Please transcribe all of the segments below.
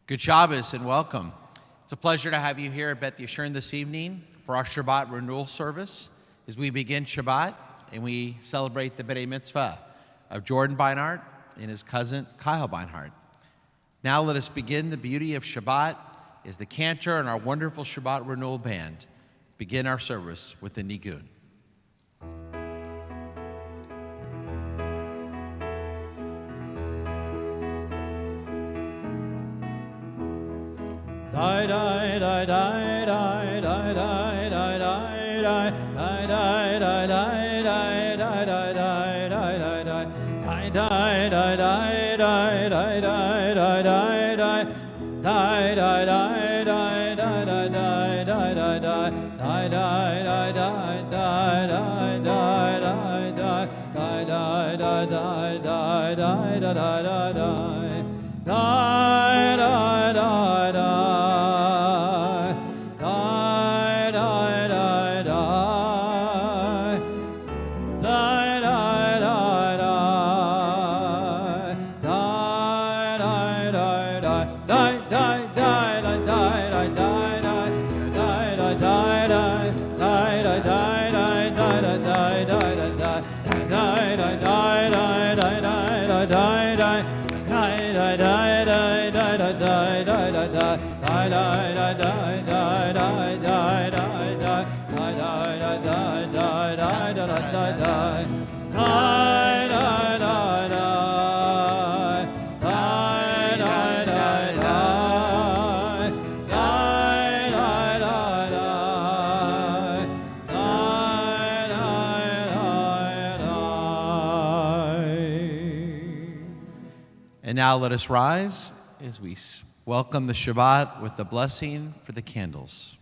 Good Shabbos and welcome. It's a pleasure to have you here at Beth Yeshurun this evening for our Shabbat Renewal service as we begin Shabbat and we celebrate the B'nai Mitzvah of Jordan Beinart and his cousin Kyle Beinart. Now let us begin the beauty of Shabbat as the cantor and our wonderful Shabbat Renewal band begin our service with the Nigun. Die, die, die, die, die, die, die, die, die, die, die, die, die, die, And now let us rise as we welcome the Shabbat with the blessing for the candles.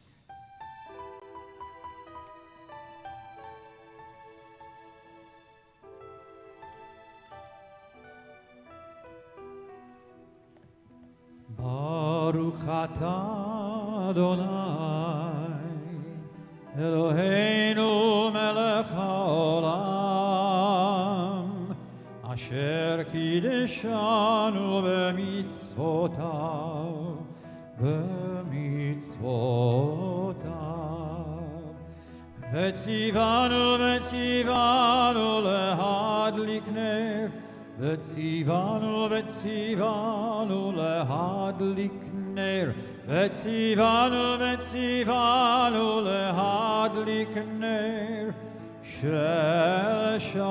Baruch atah Adonai Eloheinu melech haolam Asher kideshanu b'mitzvotav V'tzivanu lehadlik ner V'tzivanu lehadlik ner V'tzivanu lehadlik ner Shel Shabbat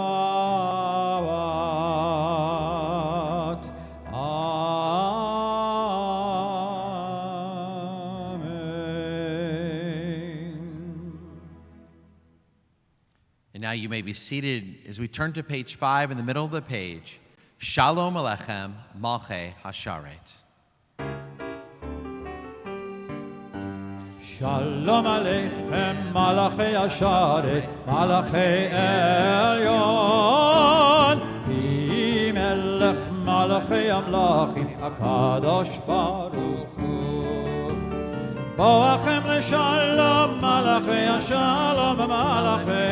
And now you may be seated as we turn to page 5 in the middle of the page. Shalom Alechem Malchei Hasharet. Shalom Aleichem Malachei Hasharet Malachei Elyon Melech Malachei Amlachim HaKadosh Baruch Hu Boachem L'Shalom Malachei Hashalom Malachei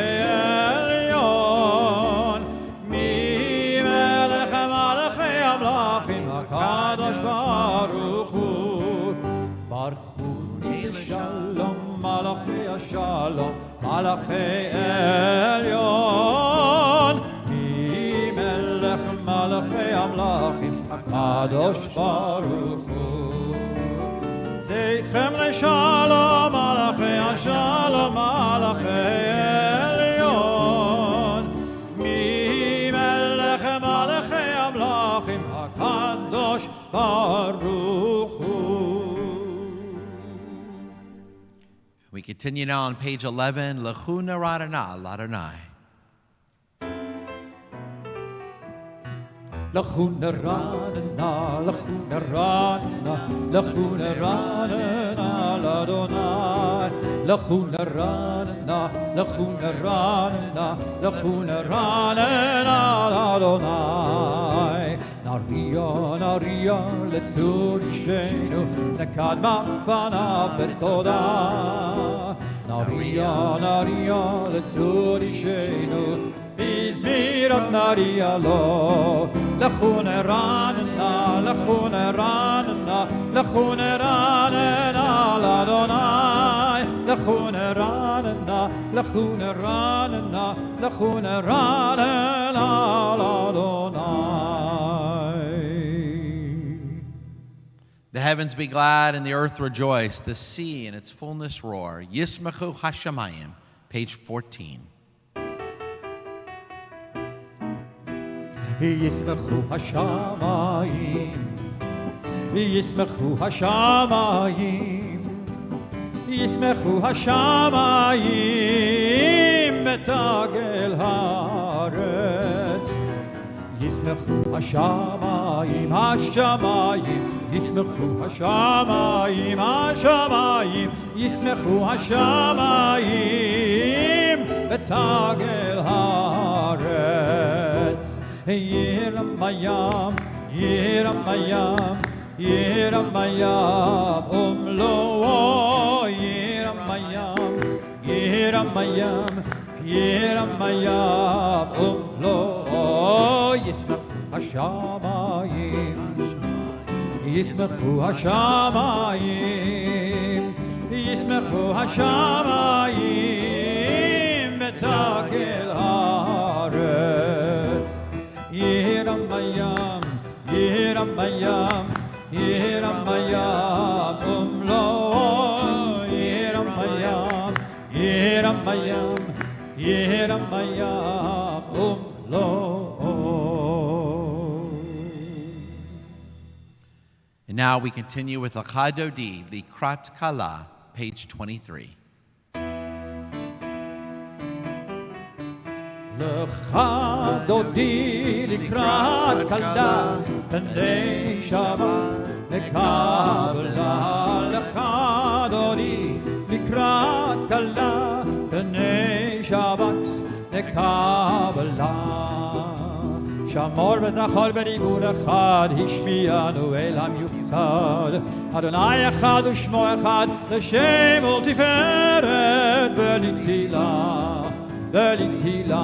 Elyon Melech Malachei Amlachim HaKadosh Baruch Hu Shalom, Malachei Shalom, Malachei Elyon, Melech Malachei Amlachim, HaKadosh Baruch Hu. Zeichem leShalom, Malachei Shalom, Malachei Elyon, Melech Malachei Amlachim, HaKadosh Baruch Hu. We continue now on page 11, Lechuna Radana Ladonai. Lechuna Radana, Lechuna Radana, Lechuna Radana Ladonai. Lechuna Radana, Lechuna Radana, Lechuna Radana Ladonai. Naria, Naria, letzurishenu, nekadma fanav betoda. Naria, Naria, letzurishenu, bizmirat Naria lo. Lechuna Ranana, Lechuna Ranana, לכו נרננה לאדוני, לכו נרננה, לכו נרננה, לכו נרננה לאדוני. The heavens be glad and the earth rejoice, the sea and its fullness roar. Yismachu Hashamayim, page 14. ישמחו השמיים, ישמחו השמיים, ישמחו השמיים ותגל הארץ. ישמחו השמיים, השמיים, ישמחו השמיים, השמיים, ישמחו השמיים ותגל הארץ. ירמיהו, ירמיהו, ירמיהו ומלואו, ירמיהו, ירמיהו, ירמיהו ומלואו. ישמחו השמיים, ישמחו השמיים, ישמחו השמיים ותגל הארץ. ירמיהו, ירמיהו, ירמיהו ומלואו, ירמיהו, ירמיהו, ירמיהו ומלואו. And now we continue with Lecha Dodi, Likrat Kala, page 23. לך דודי לקראת כלה, פני שבת נקבלה. לך דודי לקראת כלה, פני שבת נקבלה. שמור וזכור בדיבור אחד, השמיענו אל המיוחד. אדוני אחד ושמו אחד, לשם ולתפארת ולתהילה. ולתהילה.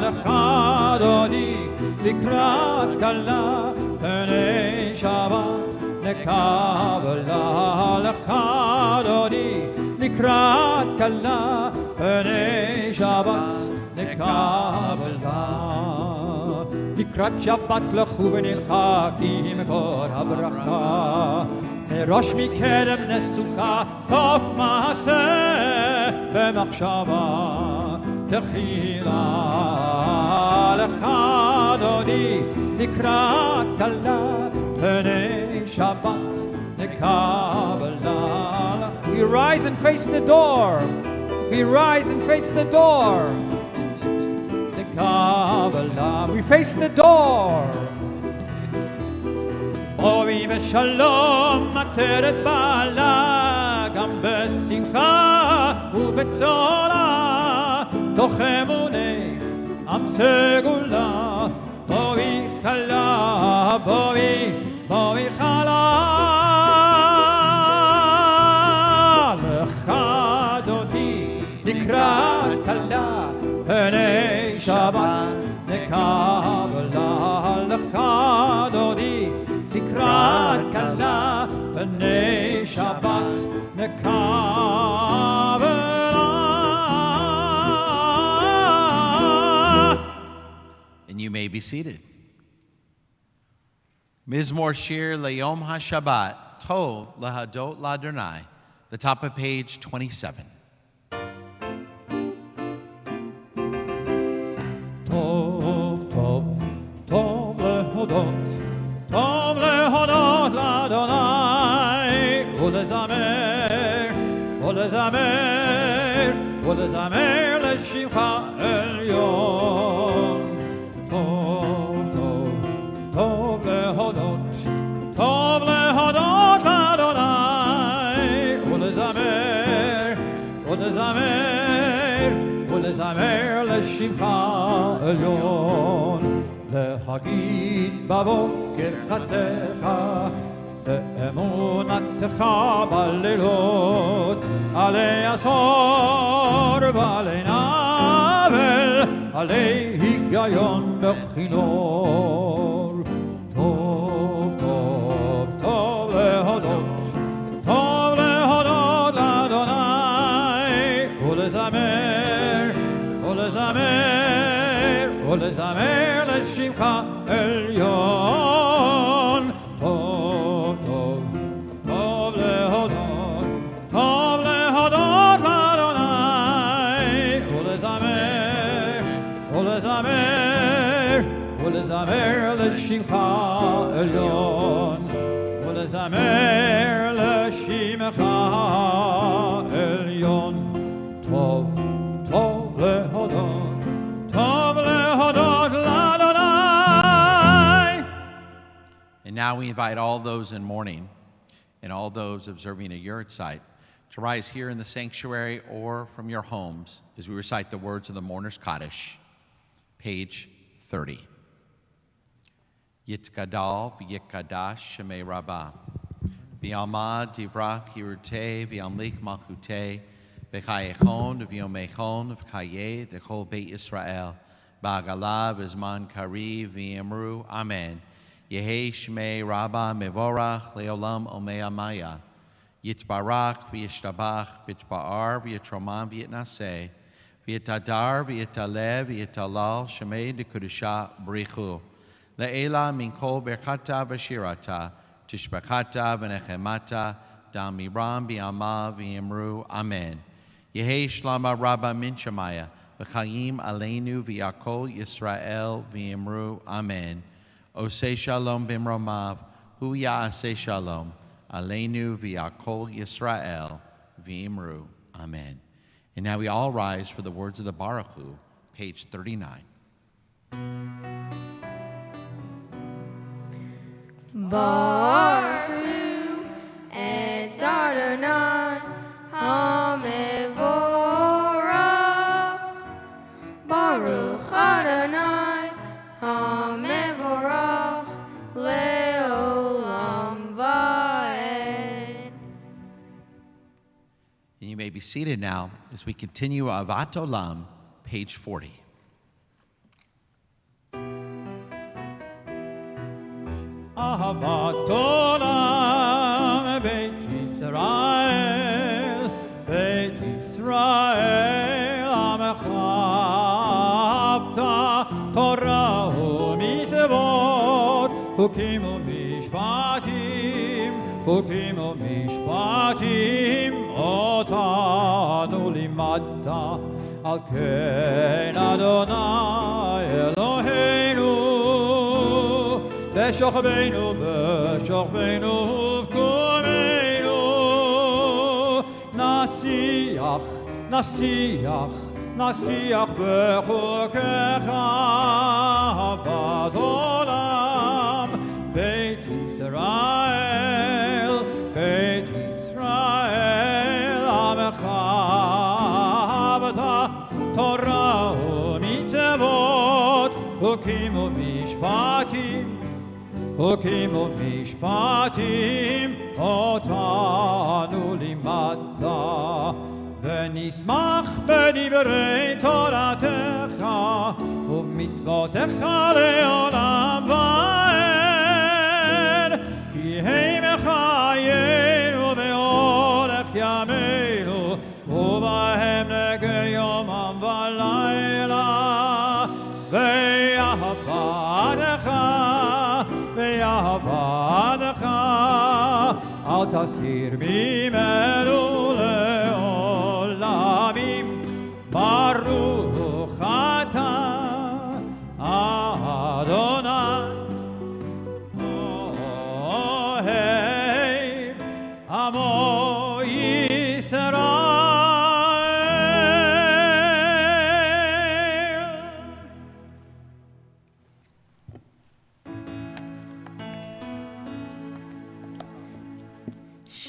לך אדוני לקראת כלה, פני שבת נקבלה. לך אדוני לקראת כלה, פני שבת נקבלה. לקראת שבת לכו ונלכה, כי היא מקור הברכה. מראש מקדם נסוכה, סוף מעשה במחשבה תחילה. לך אדוני לקראת כלה, פני שבת נקבלה. We rise and face the door. We rise and face the door. נקבלה. We face the door. בואי ושלום עטרת בעלה, גם בשמחה ובצולה, תוך אמוני עם סגולה. בואי כלה, בואי, בואי כלה. לך דודי לקראת כלה, פני שבת נקבלה. לך דודי לקראת כלה, פני שבת נקבלה. And you may be seated. Mizmor Shir Le'yom HaShabbat, Tov Lahadot L'Adonai, the top of page 27. טוב, טוב, טוב להודות, טוב להודות לאדוני, ולזמר, ולזמר, ולזמר לשמך עליון. טוב, טוב, טוב להודות, טוב להודות לאדוני, ולזמר, ולזמר, ולזמר לשמך עליון. להגיד בבוקר חסדך, באמונתך בלילות, עלי עשור ועלי נבל, עלי היגיון בכינור. טוב, טוב, טוב לשמך עליון. טוב, טוב, טוב להודות, טוב להודות לאדוני, ולזמר, ולזמר, ולזמר לשמך עליון, ולזמר לשמך עליון. טוב, טוב להודות, טוב להודות לאדוני. And now we invite all those in mourning and all those observing a yard site to rise here in the sanctuary or from your homes as we recite the words of the Mourner's Kaddish, page 30. Yitkadal v'yikadash shemei rabbah, v'yalmad divrach yiruteh v'yamlik malchuteh, v'chayechon v'yomechon v'chayeh d'chol beit Yisrael, ba'agalav v'zman kariv v'yemru, amen. Yehei shmei rabbah mevorach leolam omei amaya, yitbarach v'yishtabach v'yitba'ar v'yitroman v'yitnaseh, v'yitadar v'yitaleh v'yitalal shemei d'kudusha b'richu. Le'ela min kol berkata v'shirata, tishbachata v'nechemata, dam miram bi'ama v'yimru, amen. Yehei shlama rabba min shemaya, v'chayim aleinu v'yakol Yisrael v'yimru, amen. Osei shalom bimromav, hu ya'aseh shalom, aleinu v'yakol Yisrael v'yimru, amen. And now we all rise for the words of the Baraku, page 39. Baruch et Adonai HaMevorach, Baruch Adonai HaMevorach Leolam Vaed. And you may be seated now as we continue Avat Olam, page 40. אהבת עולם, בית ישראל, בית ישראל, עמך אהבת תורה ומצוות, חוקים ומשפטים, חוקים ומשפטים, אותנו לימדת, על כן אדוני אלוהינו, בשוכבנו, בשוכבנו ובקומנו, נשיח, נשיח, נשיח בחוקיך, אהבת עולם, בית ישראל, בית ישראל, עמך אהבת תורה ומצוות, חוקים ומשפטים, חוקים ומשפטים, אותנו לימדת, ונשמח בדברי תורתך, ובמצוותיך לעולם ועד, כי הם חיינו באורך ימינו, ובהם נגע יומם ולילה, ויאהבך, ויאהבך, אל תסיר ממנו לעולמים, ברוך אתה, אדוני, אוהב עמו ישראל.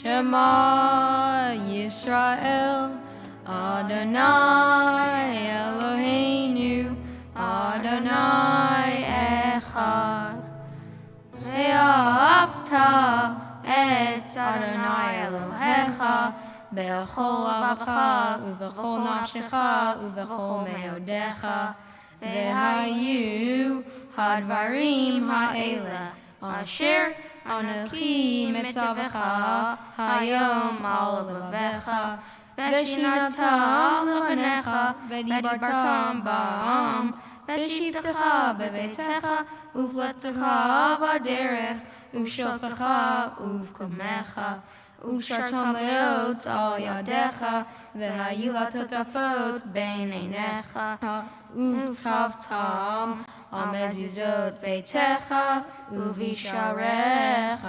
Shema Yisrael, Adonai Eloheinu, Adonai Echad. Ve'ahavta et Adonai Elohecha bechol avacha uvechol nafshecha uvechol meodecha. Ve'hayu hadvarim ha'ela asher Anochi mitzavecha hayom al levavecha v'shinatam levanecha v'dibartam ba'am בשבתך בביתך, ופלטתך בדרך, ובשוכבך ובקומך, ושרתם לאות על ידיך, והיו לטוטפות בין עיניך, וכתבתם על מזוזות ביתך ובשעריך.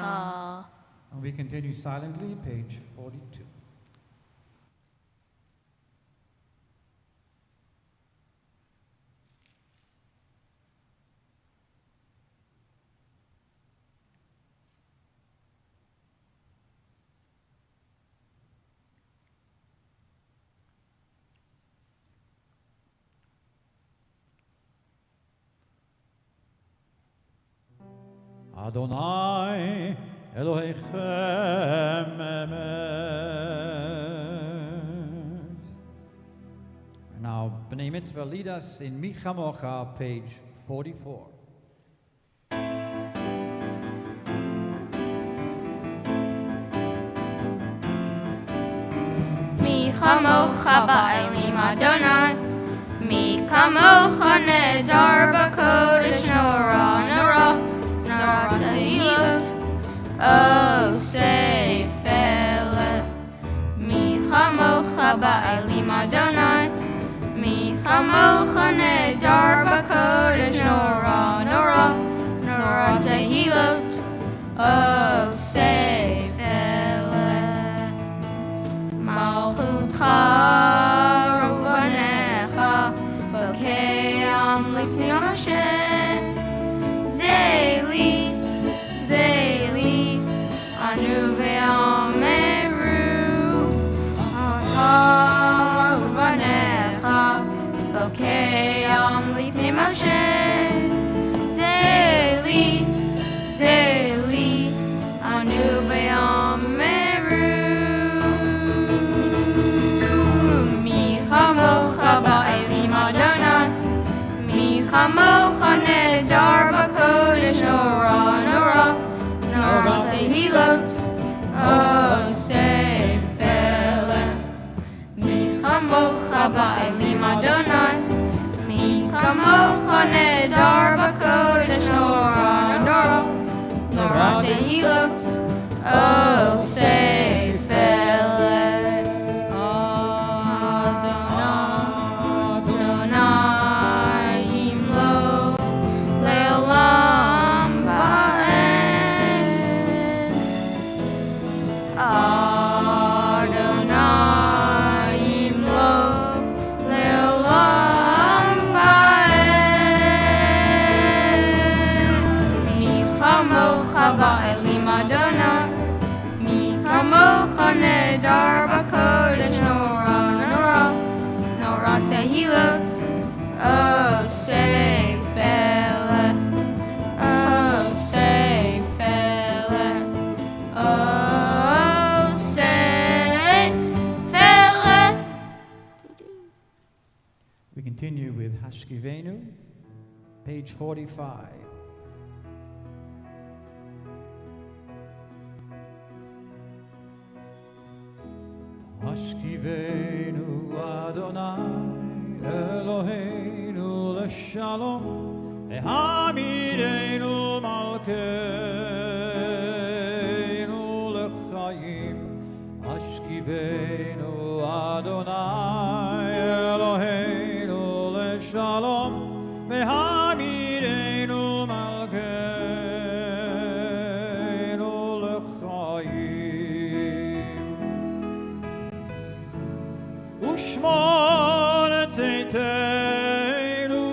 And we continue silently, page 42. Adonai Elohechem emet. And now, B'nai Mitzvah, lead us in Mi Chamocha, page 44. Mi chamocha ba'elim Adonai, mi kamocha nedar b'kodesh nora nora. Oh, say, fella, mi chamocha ba'elim Adonai, mi chamocha nedar b'kodesh nora nora nora tehilot. Oh, say, fella, malchutcha ruvanecha b'keyam lifnei Hashem. Zeli, Zeli, Anu ve'ameru, Atar uvanecha, Bokeyam lifnei Moshe. Zeli, Zeli, Anu ve'ameru. Mi chamocha ba'elim Adonai, mi chamocha nedar b'kodesh nora nora nora tehilot. Oh, say, fella, mi chamocha ba'elim Adonai, mi chamocha nedar b'kodesh nora nora nora tehilot. Oh, say, fella, Adonai imlo le'olam va'ed. Adonai imlo le'olam va'ed. Mi chamocha ba'elim Adonai, mi chamocha nedar b'kodesh nora nora nora tehilot. Oh, say, fella, oh, say, fella, oh, say, fella. We continue with Hashkivenu, page 45. Hashkivenu Adonai Eloheinu l'shalom, Ehamidenu malkeinu l'chaim. Hashkivenu Adonai Eloheinu l'shalom, Ehamidenu malkeinu l'chaim. Ushmon tzeiteinu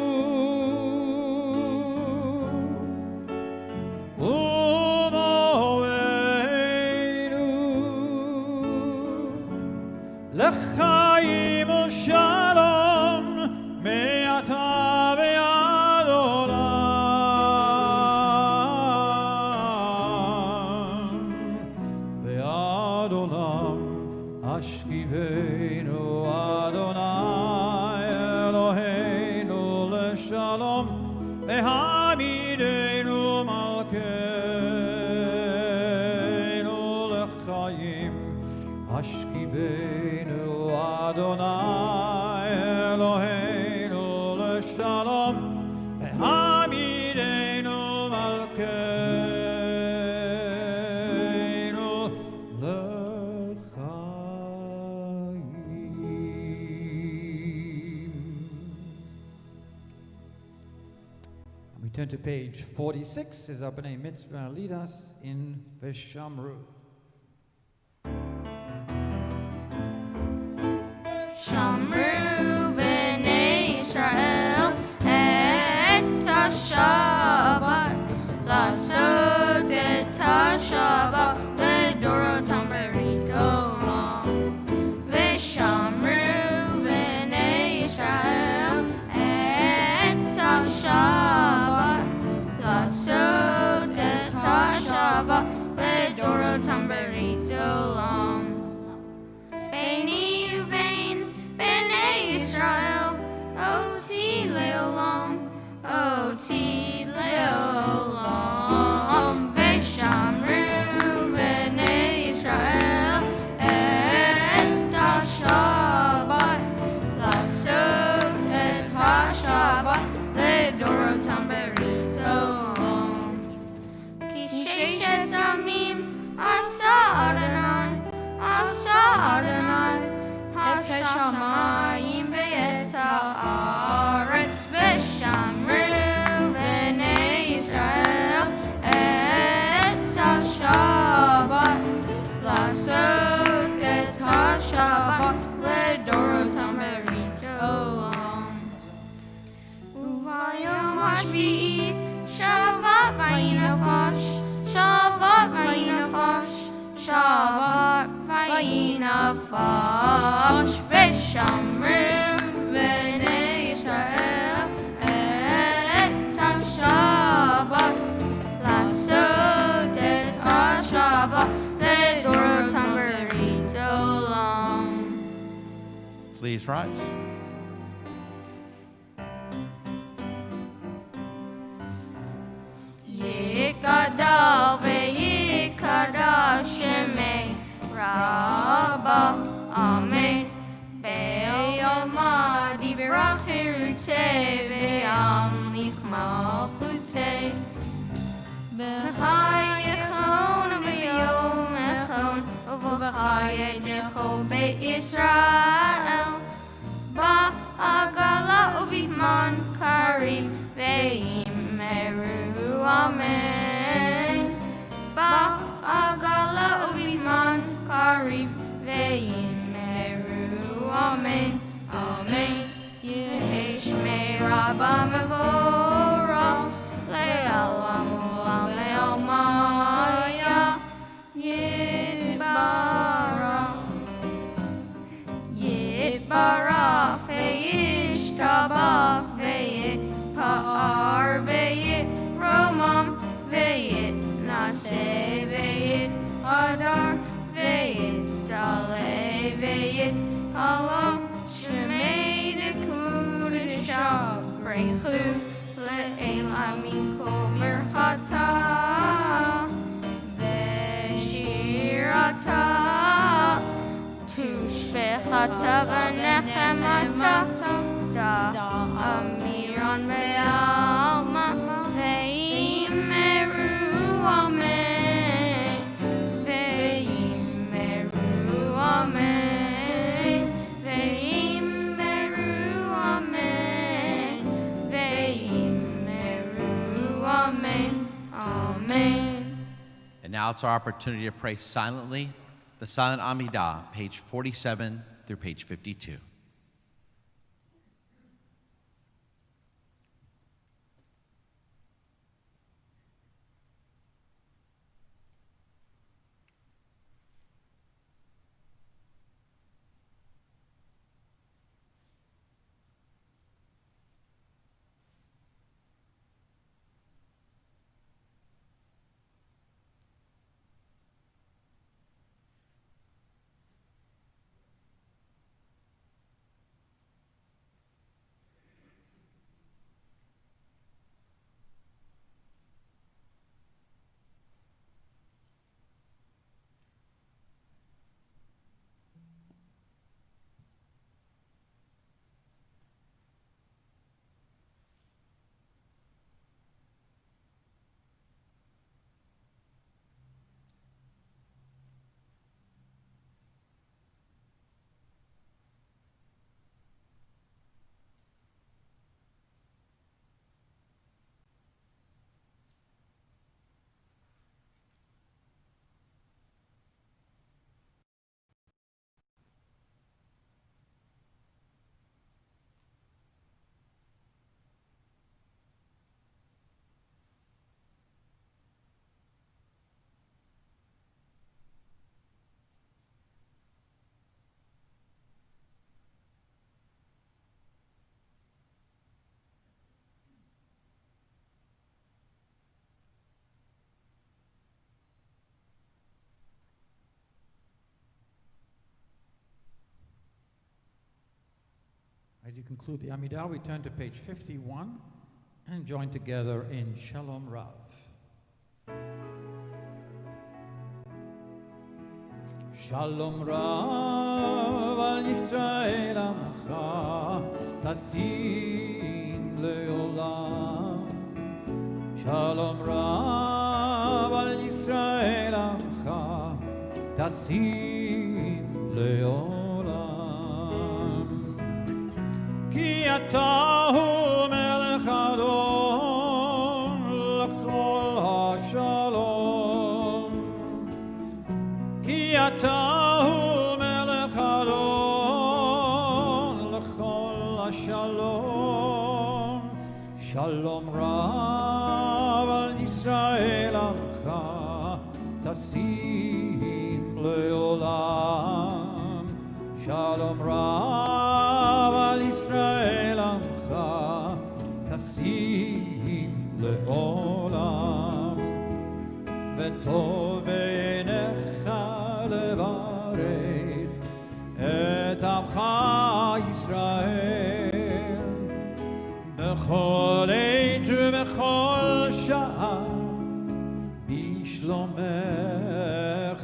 u'moeinu l'chaim u'shalom me'ata ve'ad olam ve'ad olam. Hashkivenu Adonai Eloheinu l'shalom, Ehamidenu malkeinu l'chaim. Hashkivenu Adonai Eloheinu l'shalom, We turn to page 46 as our B'nai Mitzvah lead us in Veshamru. Shamru b'nei Yisrael et ha-Shabbat, לעשות את השבת לדורותם ברית עולם. ושמרו בני ישראל את השבת, לעשות את השבת לדורותם ברית עולם. ביני ובין בני ישראל, אותי לעולם, אותי לעולם. ושמרו בני ישראל את השבת, לעשות את השבת לדורותם ברית עולם. כי ששת ימים עשה אדוני את השמיים ואת הארץ. ושמרו בני ישראל את השבת, לעשות את השבת לדורותם ברית עולם. וביום השביעי שבת ויהי נפש, שבת ויהי נפש, שבת ויהי נפש. ושמרו בני ישראל את השבת, לעשות את השבת לדורותם ברית עולם. Please rise. יגדל ויקדש שמי רבה, אמן. ביום דיברה חירותי וימליך מלכותי. בחייכון וביום אחרון ובחייתכו בית ישראל. בעגלה ובזמן קריב ויאמרו אמן. בעגלה ובזמן קריב ויאמרו אמן, אמן. יהי שמי רבה מבורך לעולם ולעלמיה יתברך. יתברך וישתבח ויתפאר ויתרומם ויתנשא ויתהדר ויתעלה ויתעלה. שמי דקודשה ברכו לעילם מכל ברכתה ושירתה תושבחתה ונחמתה דאמירן ועלמה ויאמרו אמן, ויאמרו אמן, ויאמרו אמן, ויאמרו אמן, amen. And now it's our opportunity to pray silently, the silent Amidah, page 47 through page 52. As you conclude the Amidah, we turn to page 51 and join together in Shalom Rav. Shalom Rav al Yisrael Amcha Tasim Leolam. Shalom Rav al Yisrael Amcha Tasim Leolam. Ki atahu melech adon l'chol hashalom. Ki atahu melech adon l'chol hashalom. Shalom Rav al Yisrael Amcha Tasim Leolam. Shalom Rav al Yisrael Amcha Tasim Leolam. V'tov b'einecha levarech et Amcha Yisrael b'chol עת ובכל שעה בשלומך.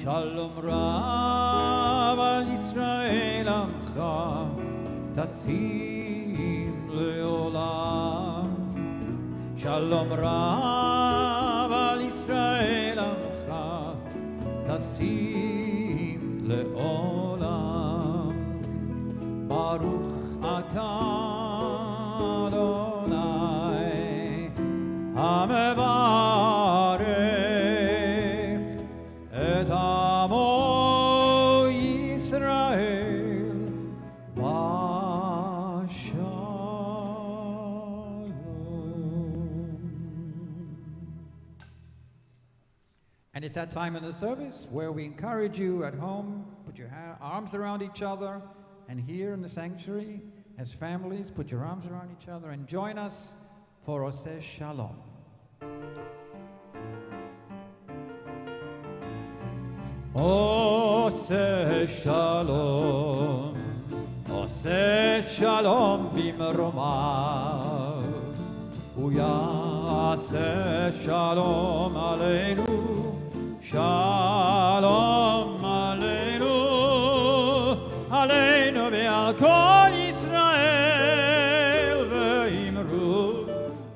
שלום רב על ישראל עמך תשים לעולם. שלום רב על ישראל עמך תשים לעולם. ברוך אתה אדוני המברך את עמו ישראל בשלום. And it's that time in the service where we encourage you at home, put your arms around each other, and here in the sanctuary, as families, put your arms around each other and join us for Oseh Shalom. Oseh Shalom, Oseh Shalom bimromav, Uyaseh Shalom aleinu, Shalom aleinu, aleinu ve'al kol Yisrael ve'imru,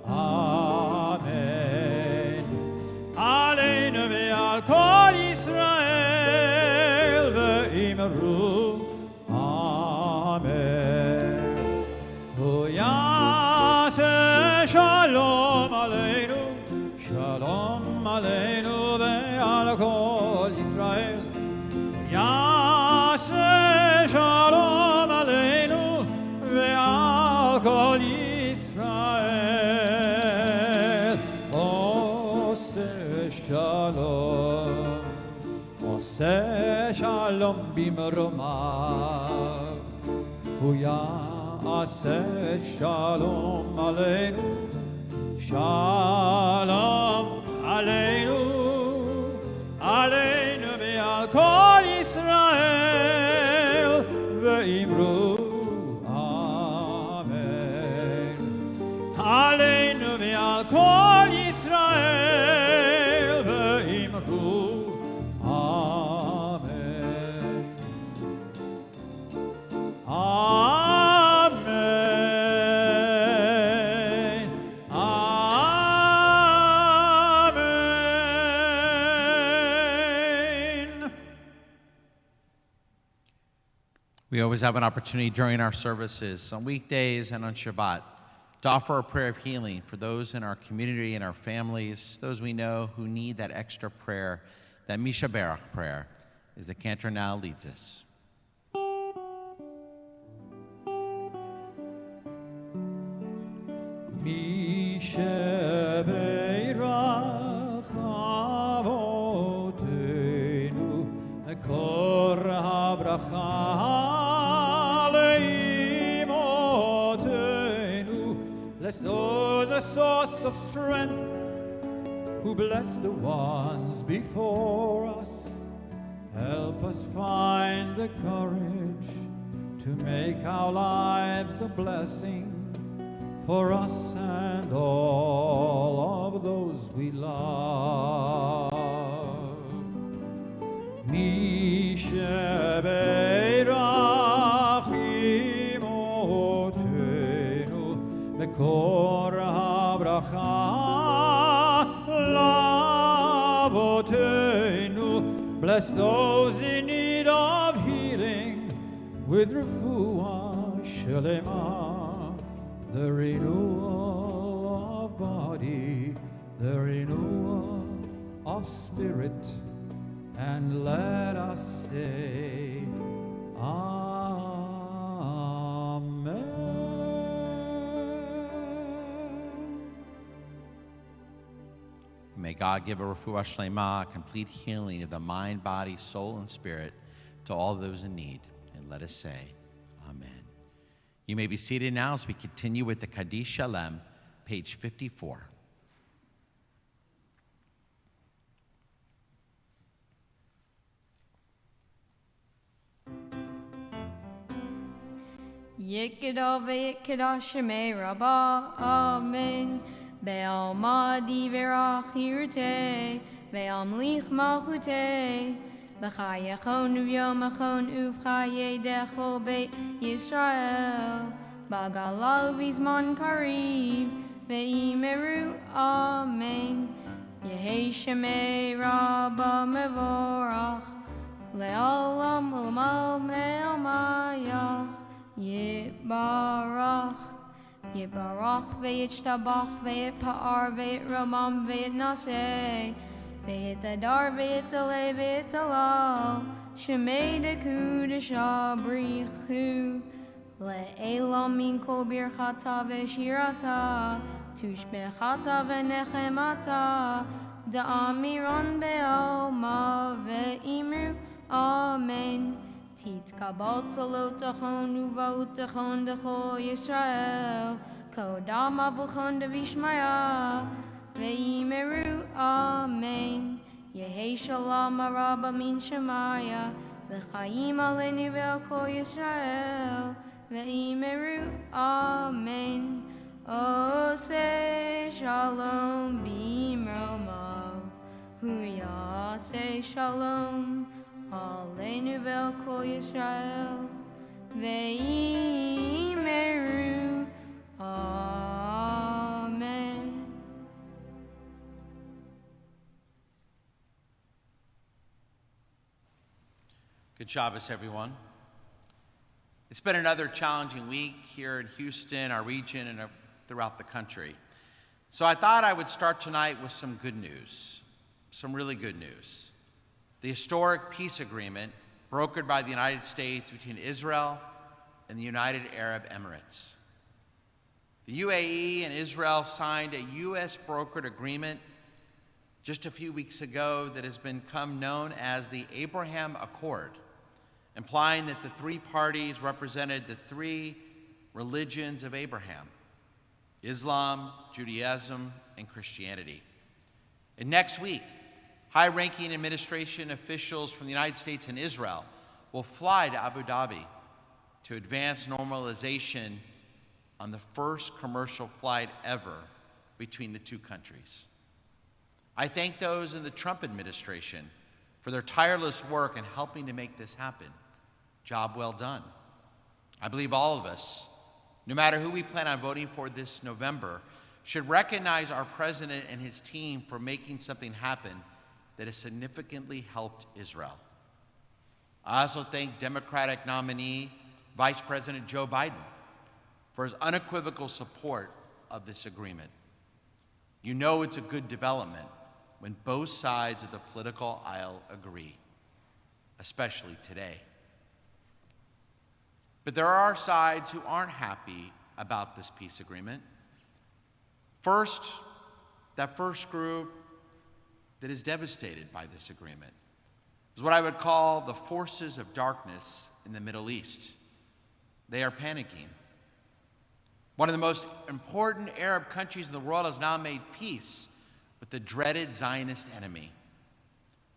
Amen. Aleinu ve'al kol Yisrael ve'imru, Amen. Hu yaseh shalom aleinu, shalom aleinu ve'al kol Yisrael. Yaseh shalom aleinu ve'al kol Yisrael. Oseh shalom, Oseh shalom bimromav, Hu yaseh shalom aleinu, shalom aleinu, aleinu ve'al kol Yisrael ve'imru, Amen. Aleinu ve'al kol Yisrael ve'imru, Amen. Amen. Amen. We always have an opportunity during our services on weekdays and on Shabbat to offer a prayer of healing for those in our community and our families, those we know who need that extra prayer. That Misha Barach prayer as the cantor now leads us. Misha Barach avotenu, kor habracha leimotenu. Blessed, oh, the source of strength, who bless the ones before us. Help us find the courage to make our lives a blessing for us and all of those we love. Mi shebeirachim otenu mekor habracha lavotenu. Bless those in need of healing with refuah shalema, the renewal of body, the renewal of spirit, and let us say Amen. May God give a refuah shlema, a complete healing of the mind, body, soul, and spirit to all those in need. And let us say, Amen. You may be seated now as we continue with the Kaddish Shalem, page 54. Yikida v'yikida shemei rabba, amen. Be'al madi v'rachirte, be'al mlich malchute, b'chayachon u'vyomachon uv'chayedecho beit Yisrael, b'gala u'bizman kariv, ve'imeru, amen. Yehei shemei rabba mevorach, le'olam u'lamam le'omayach, Yibarach, Yibarach ve'yitztabach ve'yitpa'ar ve'yitramam ve'yitnaseh ve'yitadar ve'yitaleh ve'yitalal shemei dekudesha brichu le'elam min kol birchata ve'shirata tushbechata ve'nechemata da'amiron be'alma ve'imru amen. Tit kabal tzalotachon uva'utachon decho Yisrael kodam avuchon devishmaya ve'imeru amen. Yehei shalom araba min shemaya v'chayim alenu ve'al Yisrael ve'imeru amen. Oseh shalom b'imromav hu yaseh shalom Aleinu ve'al kol Yisrael ve'imeru amen. Good Shabbos, everyone. It's been another challenging week here in Houston, our region, and throughout the country. So I thought I would start tonight with some good news, some really good news. The historic peace agreement brokered by the United States between Israel and the United Arab Emirates. The UAE and Israel signed a U.S. brokered agreement just a few weeks ago that has become known as the Abraham Accord, implying that the three parties represented the three religions of Abraham: Islam, Judaism, and Christianity. And next week, high-ranking administration officials from the United States and Israel will fly to Abu Dhabi to advance normalization on the first commercial flight ever between the two countries. I thank those in the Trump administration for their tireless work in helping to make this happen. Job well done. I believe all of us, no matter who we plan on voting for this November, should recognize our president and his team for making something happen that has significantly helped Israel. I also thank Democratic nominee Vice President Joe Biden for his unequivocal support of this agreement. You know it's a good development when both sides of the political aisle agree, especially today. But there are sides who aren't happy about this peace agreement. First, that first group that is devastated by this agreement is what I would call the forces of darkness in the Middle East. They are panicking. One of the most important Arab countries in the world has now made peace with the dreaded Zionist enemy.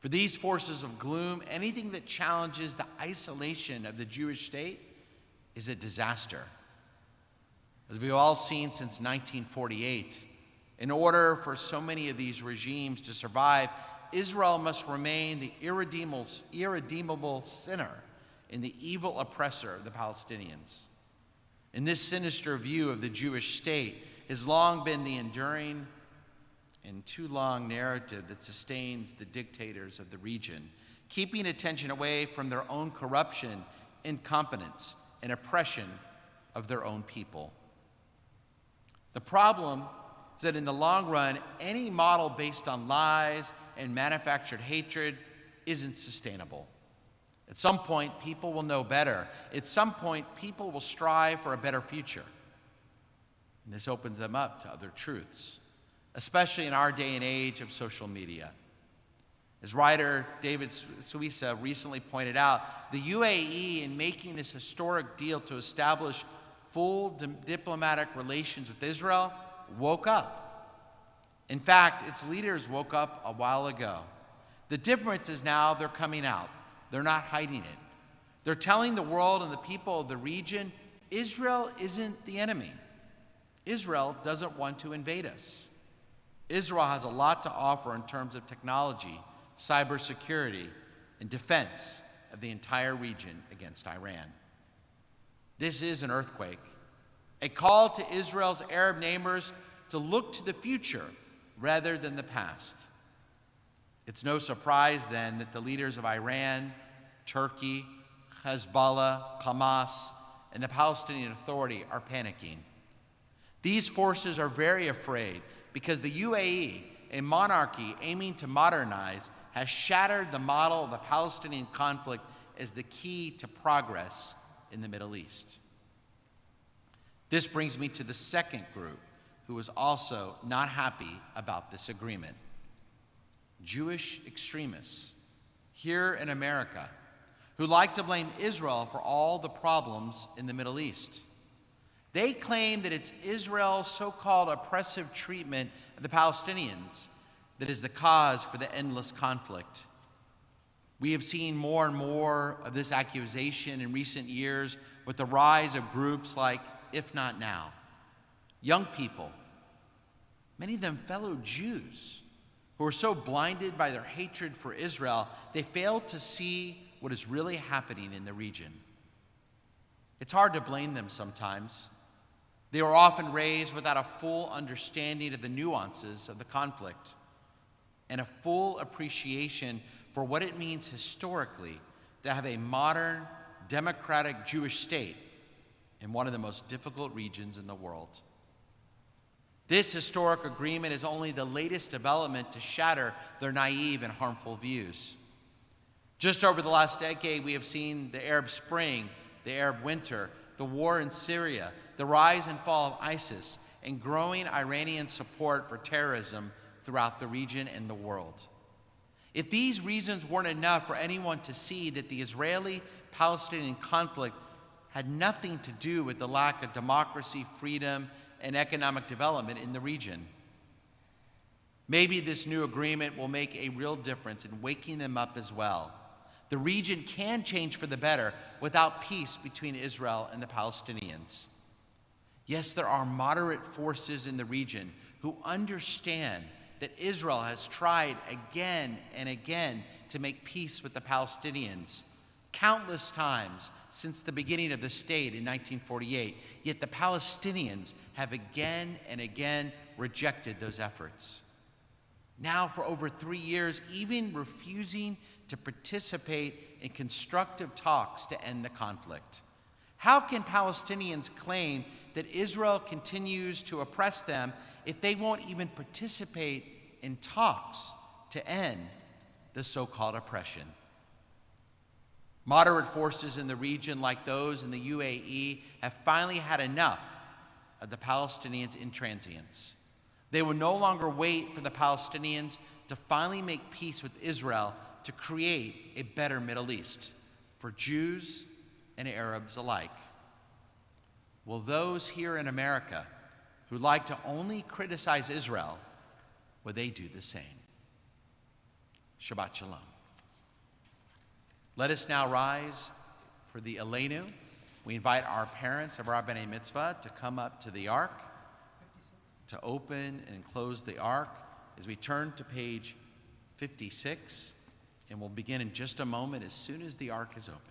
For these forces of gloom, anything that challenges the isolation of the Jewish state is a disaster. As we've all seen since 1948, in order for so many of these regimes to survive, Israel must remain the irredeemable sinner and the evil oppressor of the Palestinians. And this sinister view of the Jewish state has long been the enduring and too long narrative that sustains the dictators of the region, keeping attention away from their own corruption, incompetence, and oppression of their own people. The problem is that in the long run, any model based on lies and manufactured hatred isn't sustainable. At some point, people will know better. At some point, people will strive for a better future. And this opens them up to other truths, especially in our day and age of social media. As writer David Suissa recently pointed out, the UAE, in making this historic deal to establish full diplomatic relations with Israel, woke up. In fact, its leaders woke up a while ago. The difference is now they're coming out. They're not hiding it. They're telling the world and the people of the region, Israel isn't the enemy. Israel doesn't want to invade us. Israel has a lot to offer in terms of technology, cybersecurity, and defense of the entire region against Iran. This is an earthquake, a call to Israel's Arab neighbors to look to the future rather than the past. It's no surprise then that the leaders of Iran, Turkey, Hezbollah, Hamas, and the Palestinian Authority are panicking. These forces are very afraid because the UAE, a monarchy aiming to modernize, has shattered the model of the Palestinian conflict as the key to progress in the Middle East. This brings me to the second group who is also not happy about this agreement. Jewish extremists here in America who like to blame Israel for all the problems in the Middle East. They claim that it's Israel's so-called oppressive treatment of the Palestinians that is the cause for the endless conflict. We have seen more and more of this accusation in recent years with the rise of groups like If Not Now. Young people, many of them fellow Jews, who are so blinded by their hatred for Israel, they fail to see what is really happening in the region. It's hard to blame them sometimes. They were often raised without a full understanding of the nuances of the conflict and a full appreciation for what it means historically to have a modern, democratic Jewish state in one of the most difficult regions in the world. This historic agreement is only the latest development to shatter their naive and harmful views. Just over the last decade, we have seen the Arab Spring, the Arab Winter, the war in Syria, the rise and fall of ISIS, and growing Iranian support for terrorism throughout the region and the world. If these reasons weren't enough for anyone to see that the Israeli-Palestinian conflict had nothing to do with the lack of democracy, freedom, and economic development in the region, maybe this new agreement will make a real difference in waking them up as well. The region can change for the better without peace between Israel and the Palestinians. Yes, there are moderate forces in the region who understand that Israel has tried again and again to make peace with the Palestinians countless times since the beginning of the state in 1948, yet the Palestinians have again and again rejected those efforts. Now for over 3 years, even refusing to participate in constructive talks to end the conflict. How can Palestinians claim that Israel continues to oppress them if they won't even participate in talks to end the so-called oppression? Moderate forces in the region, like those in the UAE, have finally had enough of the Palestinians' intransience. They will no longer wait for the Palestinians to finally make peace with Israel to create a better Middle East for Jews and Arabs alike. Will those here in America who like to only criticize Israel, will they do the same? Shabbat Shalom. Let us now rise for the Aleinu We invite our parents of our B'nai Mitzvah to come up to the ark, to open and close the ark as we turn to page 56, and we'll begin in just a moment as soon as the ark is opened.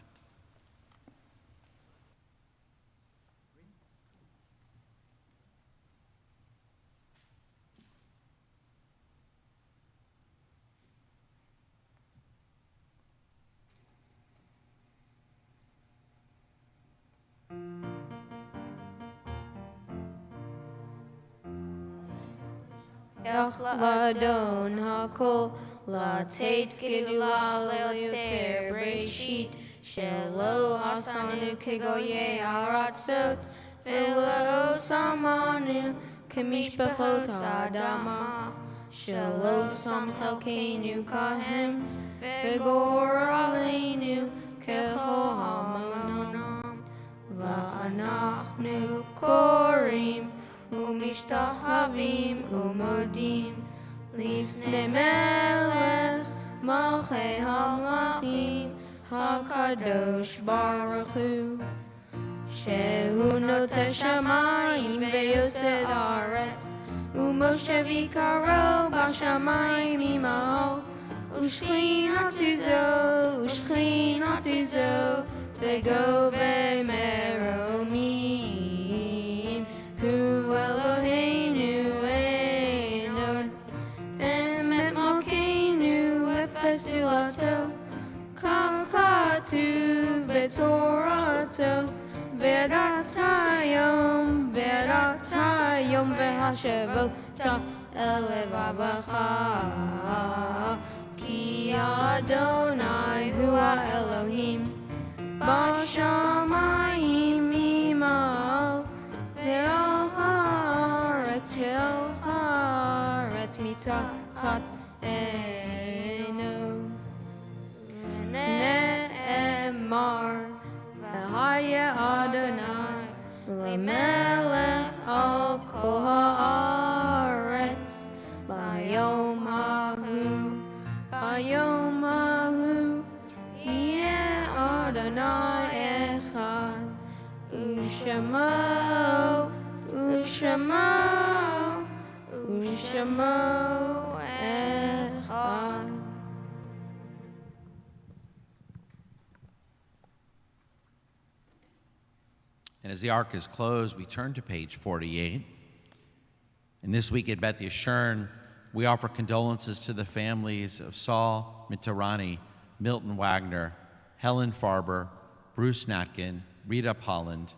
Ladon hakol latet gidula leoter breshit shelo asanu kegoye aratzot velo samanu kemishpachot adama shelo sam helkenu kahem vegor aleinu kecho hamonam va'anachnu korim ומשתחווים ומודים לפני מלך מלכי המלכים הקדוש ברוך הוא שהוא נוטה שמיים ויוסד ארץ ומושב עיקרו בשמיים עמו ושכינתו זו וגובה מרומים הוא אלוהינו אינו אמת מלכנו ופסילתו כך כתוב בתורתו וידעת היום והשבות אל לבבך כי אדוני הוא האלוהים בשמיים עמו והארץ מתחת עינו נאמר והיה אדוני למלך על כל הארץ ביום ההוא יהיה אדוני אחד ושמו אחד. And as the ark is closed, we turn to page 48. And this week at Beth Yeshurun, we offer condolences to the families of Saul Mitarani, Milton Wagner, Helen Farber, Bruce Natkin, Rita Polland,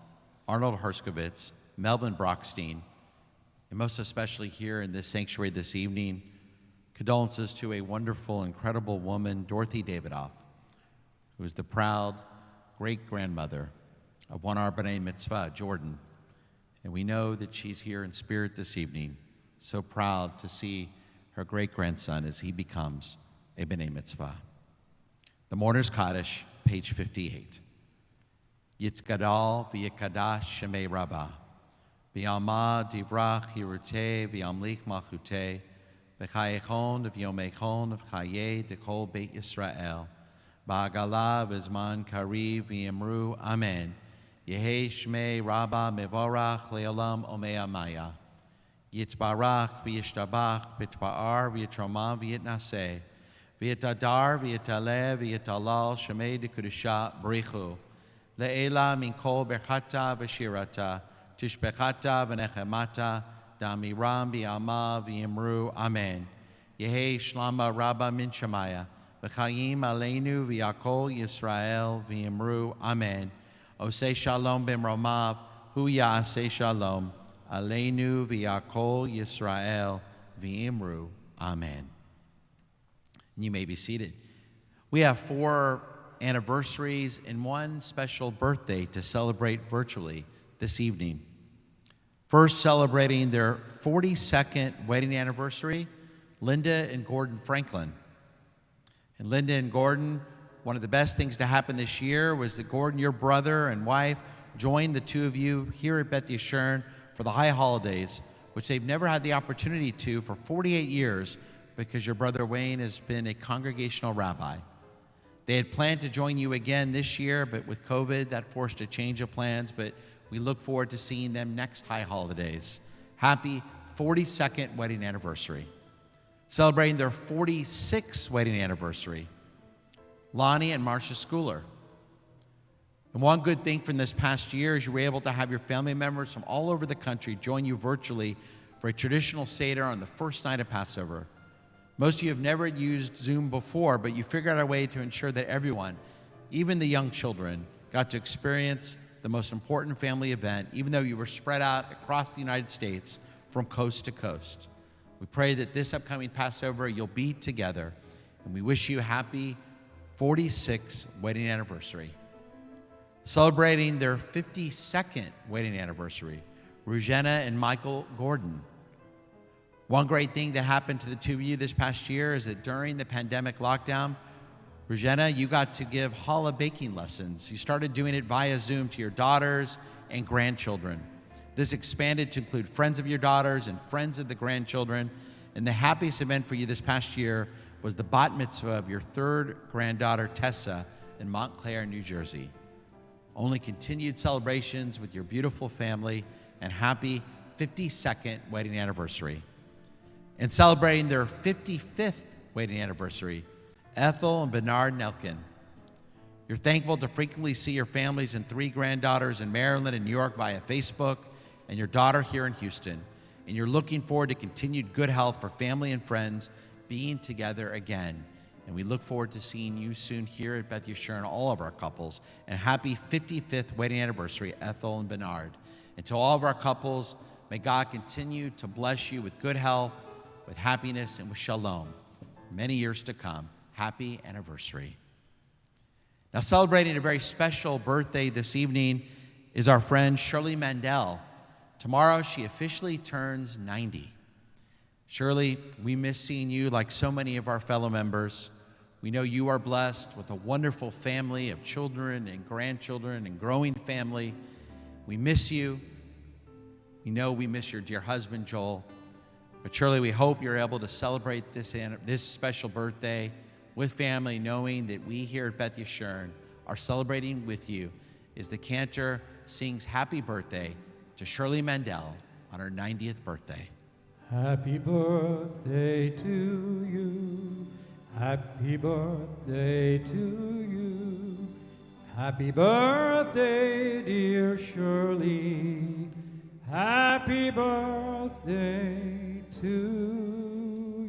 Arnold Herskovitz, Melvin Brockstein, and most especially here in this sanctuary this evening, condolences to a wonderful, incredible woman, Dorothy Davidoff, who is the proud great-grandmother of one of our B'nai Mitzvah, Jordan. And we know that she's here in spirit this evening, so proud to see her great-grandson as he becomes a B'nai Mitzvah. The Mourner's Kaddish, page 58. Yitzgadal v'yikadash shemei rabbah, v'yalma divrach yiruteh v'yamlik malchuteh, v'chayechon v'yomechon v'chayeh dekol beit Yisrael, ba'agala v'zman kariv v'yemru amen, Yehei shmei rabbah mevorach le'olam omei amaya, Yitzbarach v'yishtabach v'yitpa'ar v'yitromah v'yitnaseh, v'yitadar v'yitaleh v'yitalal shemei dekudusha b'richu, Le'ela min kol berchata v'shirata, tishbechata v'nechemata, damiram bi'alma v'yimru, amen. Yehei shlama rabba min shemaya, v'chayim aleinu v'yakol Yisrael v'yimru, amen. Osei shalom b'mromav, hu ya'aseh shalom, aleinu v'yakol Yisrael v'yimru, amen. You may be seated. We have 4 anniversaries and 1 special birthday to celebrate virtually this evening. First, celebrating their 42nd wedding anniversary, Linda and Gordon Franklin. And Linda and Gordon, one of the best things to happen this year was that Gordon, your brother and wife, joined the two of you here at Beth Yeshurun for the high holidays, which they've never had the opportunity to for 48 years because your brother Wayne has been a congregational rabbi. They had planned to join you again this year, but with COVID, that forced a change of plans, but we look forward to seeing them next high holidays. Happy 42nd wedding anniversary. Celebrating their 46th wedding anniversary, Lonnie and Marcia Schooler. And one good thing from this past year is you were able to have your family members from all over the country join you virtually for a traditional Seder on the first night of Passover. Most of you have never used Zoom before, but you figured out a way to ensure that everyone, even the young children, got to experience the most important family event, even though you were spread out across the United States from coast to coast. We pray that this upcoming Passover you'll be together, and we wish you a happy 46th wedding anniversary. Celebrating their 52nd wedding anniversary, Rujena and Michael Gordon. One great thing that happened to the two of you this past year is that during the pandemic lockdown, Rujena, you got to give challah baking lessons. You started doing it via Zoom to your daughters and grandchildren. This expanded to include friends of your daughters and friends of the grandchildren. And the happiest event for you this past year was the bat mitzvah of your third granddaughter, Tessa, in Montclair, New Jersey. Only continued celebrations with your beautiful family, and happy 52nd wedding anniversary. And celebrating their 55th wedding anniversary, Ethel and Bernard Nelkin. You're thankful to frequently see your families and three granddaughters in Maryland and New York via Facebook, and your daughter here in Houston. And you're looking forward to continued good health for family and friends being together again. And we look forward to seeing you soon here at Beth Yeshurun, all of our couples. And happy 55th wedding anniversary, Ethel and Bernard. And to all of our couples, may God continue to bless you with good health, with happiness, and with shalom. Many years to come. Happy anniversary. Now, celebrating a very special birthday this evening is our friend Shirley Mandel. Tomorrow, she officially turns 90. Shirley, we miss seeing you like so many of our fellow members. We know you are blessed with a wonderful family of children and grandchildren and growing family. We miss you. We know we miss your dear husband, Joel. But Shirley, we hope you're able to celebrate this special birthday with family, knowing that we here at Beth Yeshurun are celebrating with you as the cantor sings happy birthday to Shirley Mandel on her 90th birthday. Happy birthday to you. Happy birthday to you. Happy birthday, dear Shirley. Happy birthday to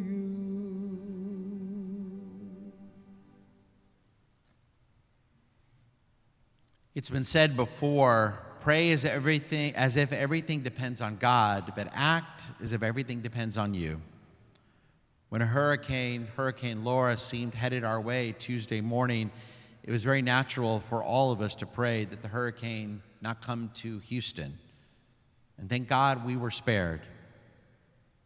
you. It's been said before, pray as if everything depends on God, but act as if everything depends on you. When Hurricane Laura, seemed headed our way Tuesday morning, it was very natural for all of us to pray that the hurricane not come to Houston. And thank God we were spared.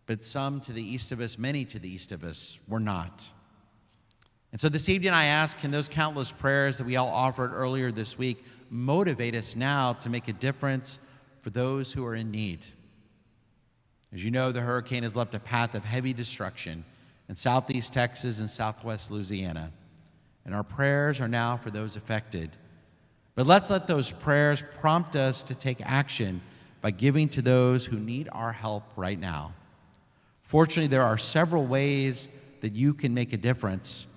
But some to the east of us, many to the east of us, were not. And so this evening I ask, can those countless prayers that we all offered earlier this week motivate us now to make a difference for those who are in need? As you know, the hurricane has left a path of heavy destruction in southeast Texas and southwest Louisiana. And our prayers are now for those affected. But let's let those prayers prompt us to take action by giving to those who need our help right now. Fortunately, there are several ways that you can make a difference.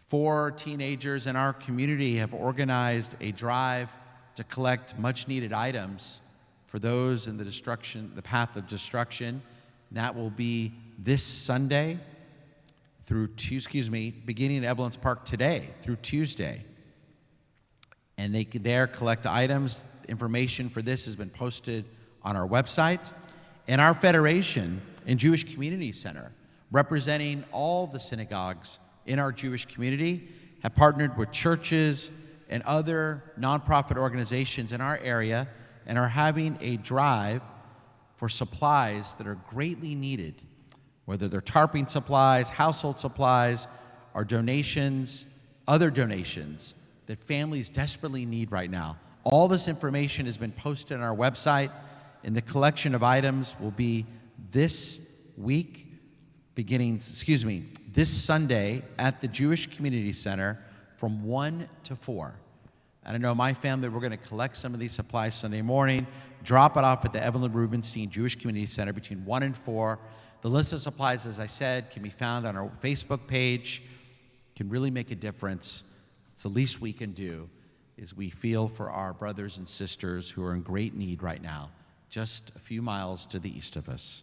4 teenagers in our community have organized a drive to collect much-needed items for those in the path of destruction. And that will be this Sunday beginning at Evelyn's Park today through Tuesday. And they can there collect items. Information for this has been posted on our website. And our federation and Jewish Community Center, representing all the synagogues in our Jewish community, have partnered with churches and other nonprofit organizations in our area and are having a drive for supplies that are greatly needed, whether they're tarping supplies, household supplies, or donations, other donations that families desperately need right now. All this information has been posted on our website, and the collection of items will be this Sunday at the Jewish Community Center from 1 to 4. And I know my family, we're going to collect some of these supplies Sunday morning, drop it off at the Evelyn Rubenstein Jewish Community Center between 1 and 4. The list of supplies, as I said, can be found on our Facebook page. Can really make a difference. It's the least we can do is we feel for our brothers and sisters who are in great need right now, just a few miles to the east of us.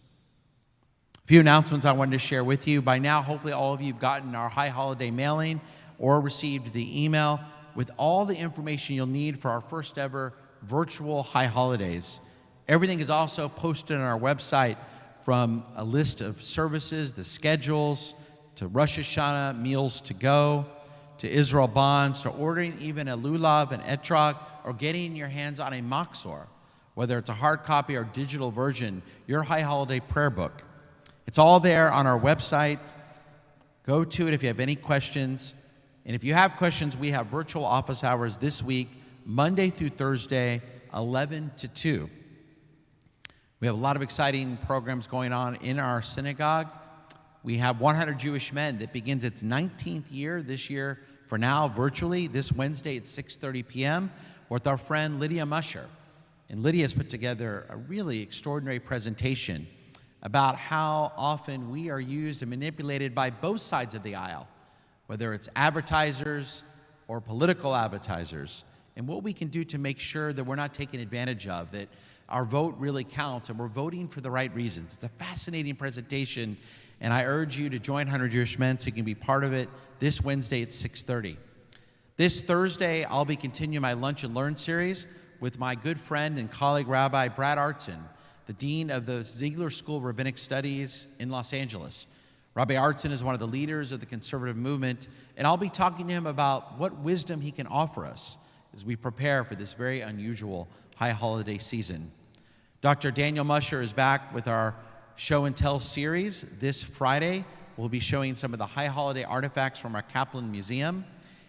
A few announcements I wanted to share with you. By now, hopefully all of you have gotten our high holiday mailing or received the email with all the information you'll need for our first ever virtual high holidays. Everything is also posted on our website, from a list of services, the schedules, to Rosh Hashanah meals to go, to Israel bonds, to ordering even a lulav and etrog, or getting your hands on a machzor, whether it's a hard copy or digital version, your high holiday prayer book. It's all there on our website. Go to it if you have any questions. And if you have questions, we have virtual office hours this week, Monday through Thursday, 11 to 2. We have a lot of exciting programs going on in our synagogue. We have 100 Jewish Men that begins its 19th year this year, for now, virtually, this Wednesday at 6:30 p.m. with our friend Lydia Musher. And Lydia has put together a really extraordinary presentation about how often we are used and manipulated by both sides of the aisle, whether it's advertisers or political advertisers, and what we can do to make sure that we're not taken advantage of, that our vote really counts and we're voting for the right reasons. It's a fascinating presentation, and I urge you to join 100 Jewish Men so you can be part of it this Wednesday at 6:30. This Thursday, I'll be continuing my Lunch and Learn series with my good friend and colleague, Rabbi Brad Artson, the Dean of the Ziegler School of Rabbinic Studies in Los Angeles. Rabbi Artson is one of the leaders of the conservative movement, and I'll be talking to him about what wisdom he can offer us as we prepare for this very unusual high holiday season. Dr. Daniel Musher is back with our Show and Tell series. This Friday, we'll be showing some of the high holiday artifacts from our Kaplan Museum.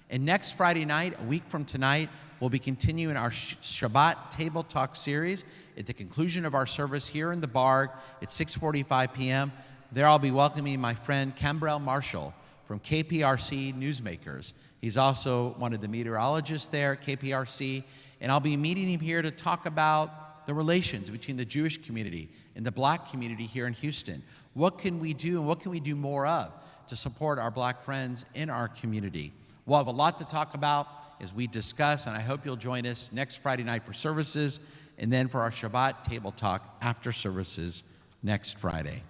And next Friday night, a week from tonight, we'll be continuing our Shabbat Table Talk series at the conclusion of our service here in the Barg at 6:45 p.m. There I'll be welcoming my friend Cambrell Marshall from KPRC Newsmakers. He's also one of the meteorologists there at KPRC, and I'll be meeting him here to talk about the relations between the Jewish community and the Black community here in Houston. What can we do and what can we do more of to support our Black friends in our community? We'll have a lot to talk about as we discuss, and I hope you'll join us next Friday night for services, and then for our Shabbat Table Talk after services next Friday.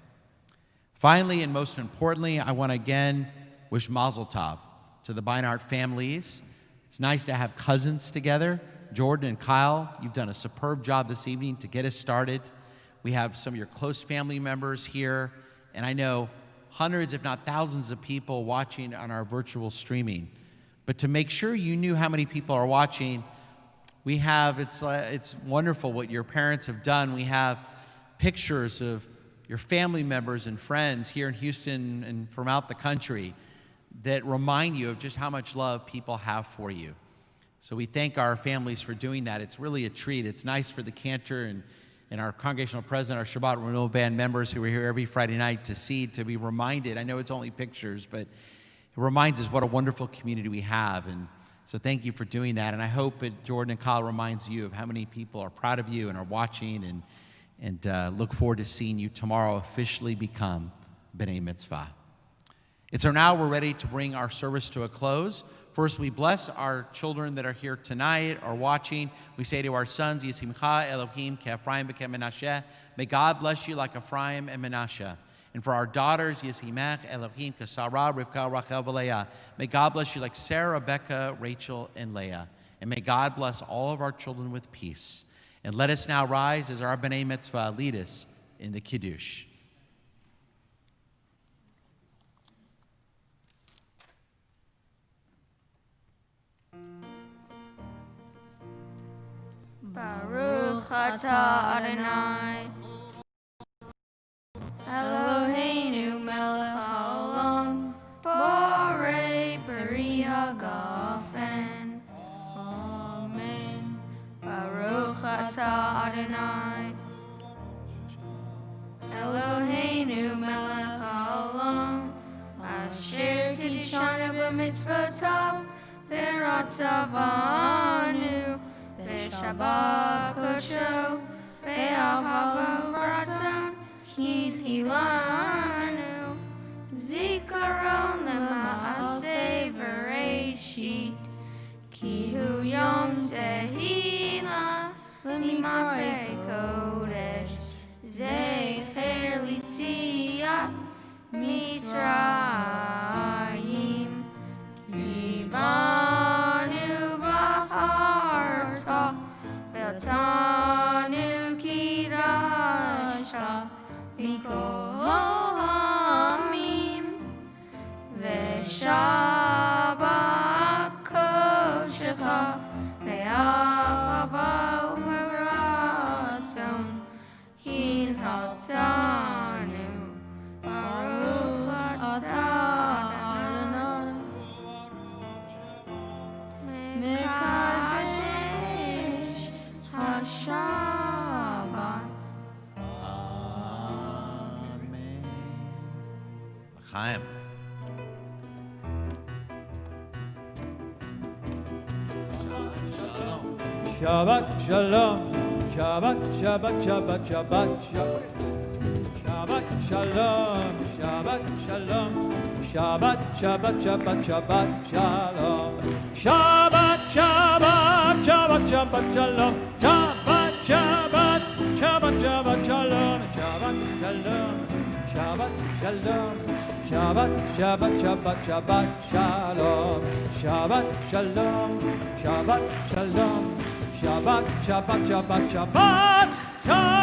Finally, and most importantly, I want to again wish Mazel Tov to the Beinart families. It's nice to have cousins together. Jordan and Kyle, you've done a superb job this evening to get us started. We have some of your close family members here, and I know hundreds, if not thousands of people watching on our virtual streaming. But to make sure you knew how many people are watching, we have, it's wonderful what your parents have done. We have pictures of your family members and friends here in Houston and from out the country that remind you of just how much love people have for you. So we thank our families for doing that. It's really a treat. It's nice for the cantor and our congregational president, our Shabbat Renewal Band members who are here every Friday night to be reminded. I know it's only pictures, but it reminds us what a wonderful community we have. And so thank you for doing that. And I hope that Jordan and Kyle reminds you of how many people are proud of you and are watching, and look forward to seeing you tomorrow officially become B'nai Mitzvah. It's now we're ready to bring our service to a close. First, we bless our children that are here tonight or watching. We say to our sons, Yisimcha Elohim ke'Ephraim v'ke'Menashe. May God bless you like Ephraim and Menashe. And for our daughters, Yisimech Elohim ke'Sarah, Rivka, Rachel, v'Leah. May God bless you like Sarah, Rebecca, Rachel, and Leah. And may God bless all of our children with peace. And let us now rise as our B'nai Mitzvah lead us in the Kiddush. Baruch atah Adonai Eloheinu melech haolam borei peri hagafen. Amen. Baruch atah Adonai Eloheinu melech haolam asher kiddushanu b'mitzvotav Veratzavanu, Veshabbat Kocho, Ve'ahava Ratzon, Hilanu, Zikaron Lema'aseh Vereshit, Kihu Yom Tehila, Lima'e Kodesh, Zecher Litziat, Mitzrayim, Kivanu Baharta, Veltanu Kirasha, Mikohamim, Veshabbat Koshecha, Ve'ahava Uveratzon, Hinhatanu, Baruch atah Adonai, Mekadesh HaShabbat. Amen. Chaim. Shabbat Shalom, Shabbat, Shabbat, Shabbat, Shabbat, Shabbat, Shalom, Shabbat Shalom, Shabbat, Shabbat, Shabbat, Shabbat, Shalom, Shabbat, Shabbat, Shabbat, Shabbat, Shalom, Shabbat, Shabbat, Shabbat, Shabbat, Shalom, Shabbat, Shalom, Shabbat, Shalom, Shabbat, Shabbat, Shabbat, Shabbat, Shalom, Shabbat, Shalom, Shabbat, Shalom, Shabbat, Shabbat, Shabbat, Shabbat, Shalom.